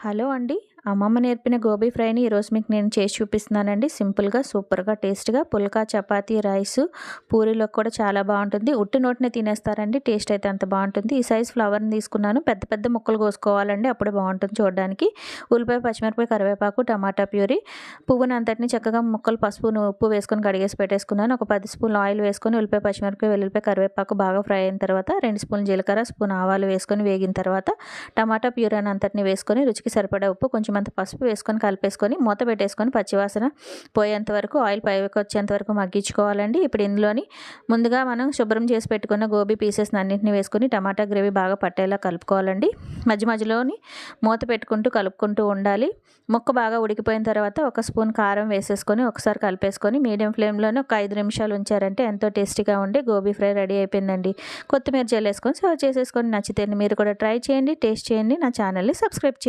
Hello అండి. అమ్మమ్మ నేర్పిన గోబీ ఫ్రైని ఈరోజు మీకు నేను చేసి చూపిస్తున్నానండి. సింపుల్‌గా, సూపర్‌గా, టేస్ట్‌గా పుల్కా, చపాతీ, రైసు, పూరీలోకి కూడా చాలా బావుంటుంది. ఉట్టి నోటినే తినేస్తారండి. టేస్ట్ అయితే అంత బావుంటుంది. ఈ సైజ్ ఫ్లవర్‌ని తీసుకున్నాను. పెద్ద పెద్ద ముక్కలు కోసుకోవాలండి. అప్పుడే బావుంటుంది చూడడానికి. ఉల్లిపాయ, పచ్చిమిరపకాయ, కరివేపాకు, టమాటా ప్యూరీ, పువ్వునంతటిని చక్కగా ముక్కలు పసుపును, ఉప్పు వేసుకొని కడిగేసి పెట్టేసుకున్నాను. ఒక 10 స్పూన్లు ఆయిల్ వేసుకొని ఉల్లిపాయ, పచ్చిమిరపకాయ, వెల్లుల్లిపాయ, కరివేపాకు బాగా ఫ్రై అయిన తర్వాత 2 స్పూన్లు జీలకర్ర, స్పూన్ ఆవాలు వేసుకొని వేగిన తర్వాత టమాటా ప్యూరీని అంతటిని వేసుకొని రుచికి సరిపడా ఉప్పు, కొంచెం అంత పసుపు వేసుకొని కలిపేసుకొని మూత పెట్టేసుకొని పచ్చివాసన పోయేంత వరకు ఆయిల్ పైకి వచ్చేంత వరకు మగ్గించుకోవాలండి. ఇప్పుడు ఇందులోని ముందుగా మనం శుభ్రం చేసి పెట్టుకున్న గోబీ పీసెస్ని అన్నింటిని వేసుకొని టమాటా గ్రేవీ బాగా పట్టేలా కలుపుకోవాలండి. మధ్య మధ్యలోని మూత పెట్టుకుంటూ కలుపుకుంటూ ఉండాలి. ముక్క బాగా ఉడికిపోయిన తర్వాత ఒక స్పూన్ కారం వేసేసుకొని ఒకసారి కలిపేసుకొని మీడియం ఫ్లేమ్లోనే ఒక 5 నిమిషాలు ఉంచారంటే ఎంతో టేస్టీగా ఉండే గోబీ ఫ్రై రెడీ అయిపోయిందండి. కొత్తిమీర జల్లేసుకొని సర్వ్ చేసేసుకొని నచ్చితే మీరు కూడా ట్రై చేయండి, టేస్ట్ చేయండి. నా ఛానల్ని సబ్స్క్రైబ్ చేయండి.